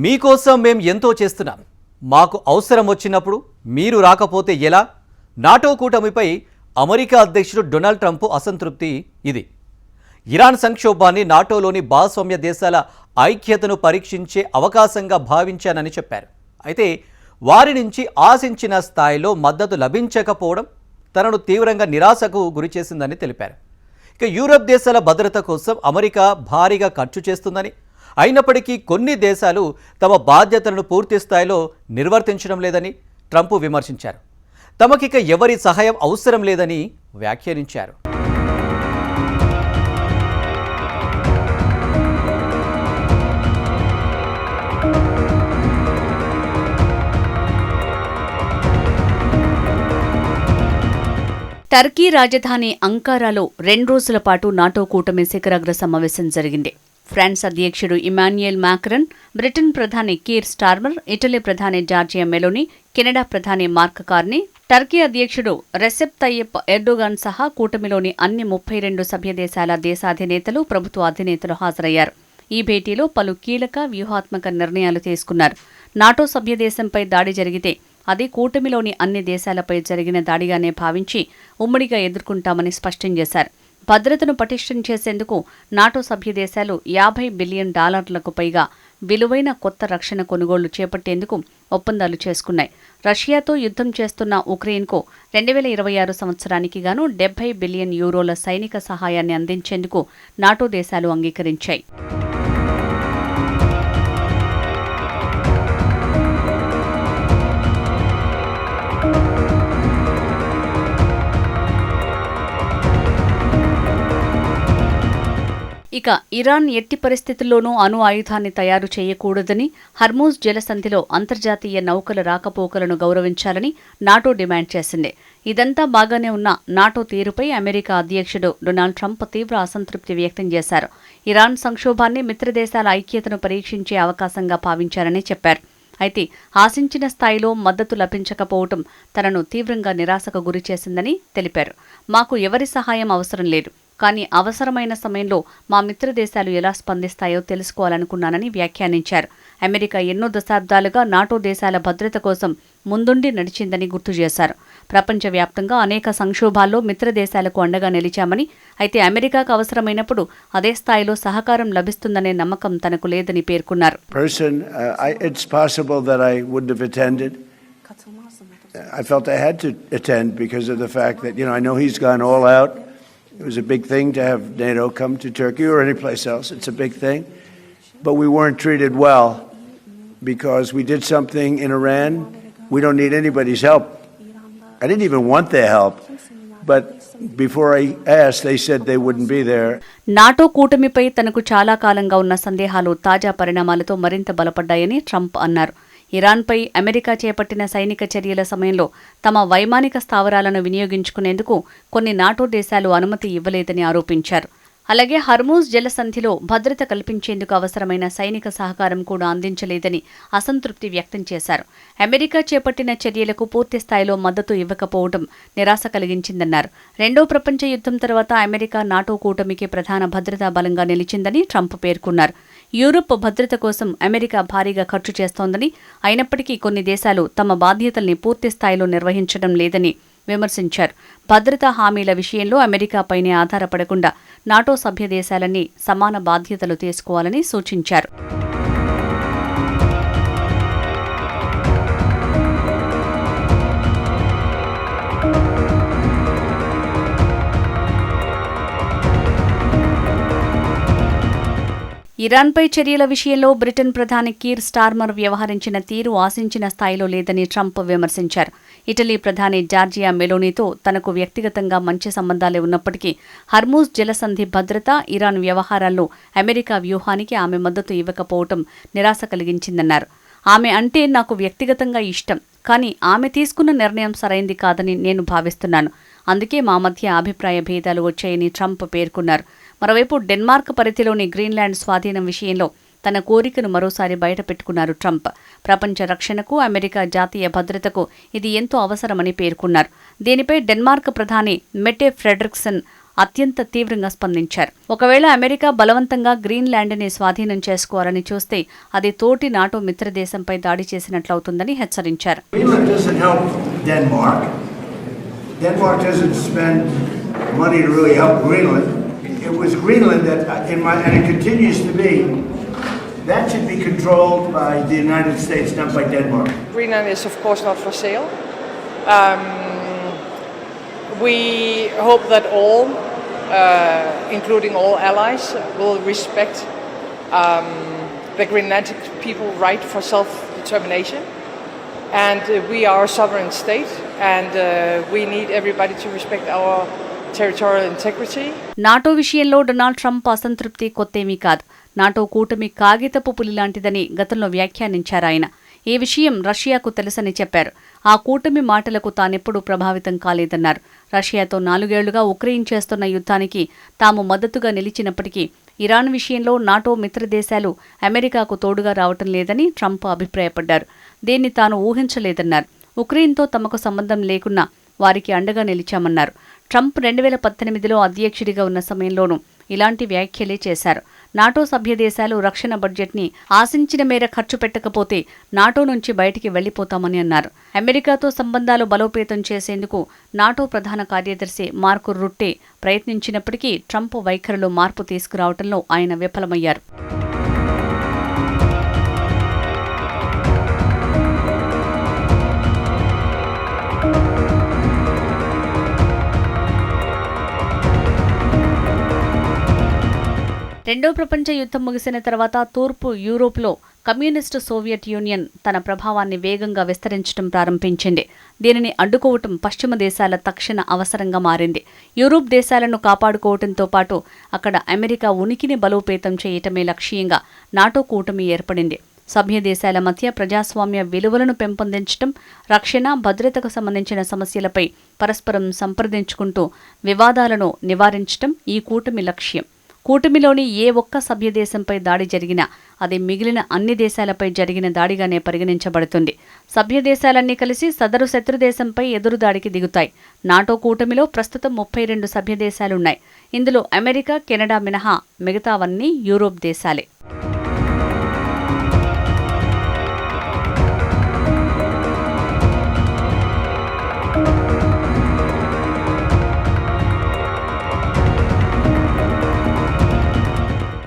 మీకోసం మేం ఎంతో చేస్తున్నాం. మాకు అవసరం వచ్చినప్పుడు మీరు రాకపోతే ఎలా? నాటో కూటమిపై అమెరికా అధ్యక్షుడు డొనాల్డ్ ట్రంప్ అసంతృప్తి ఇది. ఇరాన్ సంక్షోభాన్ని నాటోలోని భాగస్వామ్య దేశాల ఐక్యతను పరీక్షించే అవకాశంగా భావించానని చెప్పారు. అయితే వారి నుంచి ఆశించిన స్థాయిలో మద్దతు లభించకపోవడం తనను తీవ్రంగా నిరాశకు గురిచేసిందని తెలిపారు. ఇక యూరప్ దేశాల భద్రత కోసం అమెరికా భారీగా ఖర్చు చేస్తుందని, అయినప్పటికీ కొన్ని దేశాలు తమ బాధ్యతలను పూర్తి స్థాయిలో నిర్వర్తించడం లేదని ట్రంప్ విమర్శించారు. తమకిక ఎవరి సహాయం అవసరం లేదని వ్యాఖ్యానించారు. టర్కీ రాజధాని అంకారాలో 2 రోజుల పాటు నాటో కూటమి శిఖరాగ్ర సమావేశం జరిగింది. ఫ్రాన్స్ అధ్యక్షుడు ఇమాన్యుయల్ మాక్రన్, బ్రిటన్ ప్రధాని కీర్ స్టార్మర్, ఇటలీ ప్రధాని జార్జియా మెలోని, కెనడా ప్రధాని మార్క్ కార్నీ, టర్కీ అధ్యక్షుడు రెసెప్ తయ్యప్ ఎర్డోగాన్ సహా కూటమిలోని అన్ని 32 సభ్యదేశాల దేశాధినేతలు, ప్రభుత్వ అధినేతలు హాజరయ్యారు. ఈ భేటీలో పలు కీలక వ్యూహాత్మక నిర్ణయాలు తీసుకున్నారు. నాటో సభ్యదేశంపై దాడి జరిగితే అది కూటమిలోని అన్ని దేశాలపై జరిగిన దాడిగానే భావించి ఉమ్మడిగా ఎదుర్కొంటామని స్పష్టం చేశారు. భద్రతను పటిష్టం చేసేందుకు నాటో సభ్యదేశాలు $50 బిలియన్ పైగా విలువైన కొత్త రక్షణ కొనుగోళ్లు చేపట్టేందుకు ఒప్పందాలు చేసుకున్నాయి. రష్యాతో యుద్ధం చేస్తున్న ఉక్రెయిన్కు 2026 సంవత్సరానికి గాను €70 బిలియన్ సైనిక సహాయాన్ని అందించేందుకు నాటో దేశాలు అంగీకరించాయి. ఇక ఇరాన్ ఎట్టి పరిస్థితుల్లోనూ అణు ఆయుధాన్ని తయారు చేయకూడదని, హర్మూజ్ జలసంధిలో అంతర్జాతీయ నౌకల రాకపోకలను గౌరవించాలని నాటో డిమాండ్ చేసింది. ఇదంతా బాగానే ఉన్న నాటో తీరుపై అమెరికా అధ్యక్షుడు డొనాల్డ్ ట్రంప్ తీవ్ర అసంతృప్తి వ్యక్తం చేశారు. ఇరాన్ సంక్షోభాన్ని మిత్రదేశాల ఐక్యతను పరీక్షించే అవకాశంగా భావించారని చెప్పారు. అయితే ఆశించిన స్థాయిలో మద్దతు లభించకపోవడం తనను తీవ్రంగా నిరాశకు గురిచేసిందని తెలిపారు. మాకు ఎవరి సహాయం అవసరం లేదు, కానీ అవసరమైన సమయంలో మా మిత్రదేశాలు ఎలా స్పందిస్తాయో తెలుసుకోవాలనుకున్నానని వ్యాఖ్యానించారు. అమెరికా ఎన్నో దశాబ్దాలుగా నాటో దేశాల భద్రత కోసం ముందుండి నడిచిందని గుర్తు చేశారు. ప్రపంచవ్యాప్తంగా అనేక సంక్షోభాల్లో మిత్రదేశాలకు అండగా నిలిచామని, అయితే అమెరికాకు అవసరమైనప్పుడు అదే స్థాయిలో సహకారం లభిస్తుందనే నమ్మకం తనకు లేదని పేర్కొన్నారు. I felt I had to attend because of the fact that, I know he's gone all out. It was a big thing to have NATO come to Turkey or any place else. It's a big thing. But we weren't treated well because we did something in Iran. We don't need anybody's help. I didn't even want their help. But before I asked, they said they wouldn't be there. NATO కూటమిపై తనకు చాలా కాలంగా ఉన్న సందేహాలు తాజా పరిణామాలతో మరింత బలపడ్డాయని Trump అన్నారు. ఇరాన్పై అమెరికా చేపట్టిన సైనిక చర్యల సమయంలో తమ వైమానిక స్థావరాలను వినియోగించుకునేందుకు కొన్ని నాటో దేశాలు అనుమతి ఇవ్వలేదని ఆరోపించారు. అలాగే హర్మూజ్ జలసంధిలో భద్రత కల్పించేందుకు అవసరమైన సైనిక సహకారం కూడా అందించలేదని అసంతృప్తి వ్యక్తం చేశారు. అమెరికా చేపట్టిన చర్యలకు పూర్తి స్థాయిలో మద్దతు ఇవ్వకపోవడం నిరాశ కలిగించిందన్నారు. రెండో ప్రపంచ యుద్ధం తర్వాత అమెరికా నాటో కూటమికి ప్రధాన భద్రతా బలంగా నిలిచిందని ట్రంప్ పేర్కొన్నారు. యూరప్ భద్రత కోసం అమెరికా భారీగా ఖర్చు చేస్తోందని, అయినప్పటికీ కొన్ని దేశాలు తమ బాధ్యతల్ని పూర్తి స్థాయిలో నిర్వహించడం లేదని విమర్శించారు. భద్రతా హామీల విషయంలో అమెరికాపైనే ఆధారపడకుండా నాటో సభ్య దేశాలన్నీ సమాన బాధ్యతలు తీసుకోవాలని సూచించారు. ఇరాన్పై చర్యల విషయంలో బ్రిటన్ ప్రధాని కీర్ స్టార్మర్ వ్యవహరించిన తీరు ఆశించిన స్థాయిలో లేదని ట్రంప్ విమర్శించారు. ఇటలీ ప్రధాని జార్జియా మెలోనీతో తనకు వ్యక్తిగతంగా మంచి సంబంధాలే ఉన్నప్పటికీ హర్మూజ్ జలసంధి భద్రత, ఇరాన్ వ్యవహారాల్లో అమెరికా వ్యూహానికి ఆమె మద్దతు ఇవ్వకపోవడం నిరాశ కలిగించిందన్నారు. ఆమె అంటే నాకు వ్యక్తిగతంగా ఇష్టం, కానీ ఆమె తీసుకున్న నిర్ణయం సరైంది కాదని నేను భావిస్తున్నాను. అందుకే మా మధ్య అభిప్రాయ భేదాలు వచ్చాయని ట్రంప్ పేర్కొన్నారు. మరోవైపు డెన్మార్క్ పరిధిలోని గ్రీన్లాండ్ స్వాధీనం విషయంలో తన కోరికను మరోసారి బయటపెట్టుకున్నారు ట్రంప్. ప్రపంచ రక్షణకు, అమెరికా జాతీయ భద్రతకు ఇది ఎంతో అవసరమని పేర్కొన్నారు. దీనిపై డెన్మార్క్ ప్రధాని మెటే ఫ్రెడరిక్సన్ అత్యంత తీవ్రంగా స్పందించారు. ఒకవేళ అమెరికా బలవంతంగా గ్రీన్లాండ్ని స్వాధీనం చేసుకోవాలని చూస్తే అది తోటి నాటో మిత్రదేశంపై దాడి చేసినట్లవుతుందని హెచ్చరించారు. Denmark doesn't spend money to really help Greenland. It was Greenland that, and it continues to be, that should be controlled by the United States, not by Denmark. Greenland is of course not for sale. We hope that all, including all allies, will respect the Greenlandic people's right for self-determination. And we are a sovereign state, and we need everybody to respect our territorial integrity. NATO విషయంలో Donald Trump అసంతృప్తి కొత్తేమీ కాదు. NATO కూటమి కాగితపు పులి లాంటిదని గతంలో వ్యాఖ్యానించారు ఆయన. ఈ విషయం రష్యాకు తెలుసని చెప్పారు. ఆ కూటమి మాటలకు తానెప్పుడూ ప్రభావితం కాలేదన్నారు. రష్యాతో 4 ఏళ్లుగా ఉక్రెయిన్ చేస్తున్న యుద్ధానికి తాము మద్దతుగా నిలిచినప్పటికీ ఇరాన్ విషయంలో నాటో మిత్రదేశాలు అమెరికాకు తోడుగా రావటం లేదని ట్రంప్ అభిప్రాయపడ్డారు. దీన్ని తాను ఊహించలేదన్నారు. ఉక్రెయిన్తో తమకు సంబంధం లేకున్నా వారికి అండగా నిలిచామన్నారు. ట్రంప్ 2018లో అధ్యక్షుడిగా ఉన్న సమయంలోనూ ఇలాంటి వ్యాఖ్యలే చేశారు. నాటో సభ్యదేశాలు రక్షణ బడ్జెట్ని ఆశించిన మేర ఖర్చు పెట్టకపోతే నాటో నుంచి బయటికి వెళ్లిపోతామని అన్నారు. అమెరికాతో సంబంధాలు బలోపేతం చేసేందుకు నాటో ప్రధాన కార్యదర్శి మార్క్ రుట్టే ప్రయత్నించినప్పటికీ ట్రంప్ వైఖరిలో మార్పు తీసుకురావడంలో ఆయన విఫలమయ్యారు. రెండో ప్రపంచ యుద్ధం ముగిసిన తర్వాత తూర్పు యూరోప్లో కమ్యూనిస్టు సోవియట్ యూనియన్ తన ప్రభావాన్ని వేగంగా విస్తరించడం ప్రారంభించింది. దీనిని అడ్డుకోవటం పశ్చిమ దేశాల తక్షణ అవసరంగా మారింది. యూరోప్ దేశాలను కాపాడుకోవటంతో పాటు అక్కడ అమెరికా ఉనికిని బలోపేతం చేయటమే లక్ష్యంగా నాటో కూటమి ఏర్పడింది. సభ్య దేశాల మధ్య ప్రజాస్వామ్య విలువలను పెంపొందించటం, రక్షణ, భద్రతకు సంబంధించిన సమస్యలపై పరస్పరం సంప్రదించుకుంటూ వివాదాలను నివారించటం ఈ కూటమి లక్ష్యం. కూటమిలోని ఏ ఒక్క సభ్యదేశంపై దాడి జరిగినా అది మిగిలిన అన్ని దేశాలపై జరిగిన దాడిగానే పరిగణించబడుతుంది. సభ్యదేశాలన్నీ కలిసి సదరు శత్రుదేశంపై ఎదురుదాడికి దిగుతాయి. నాటో కూటమిలో ప్రస్తుతం 32 సభ్యదేశాలున్నాయి. ఇందులో అమెరికా, కెనడా మినహా మిగతావన్నీ యూరోప్ దేశాలే.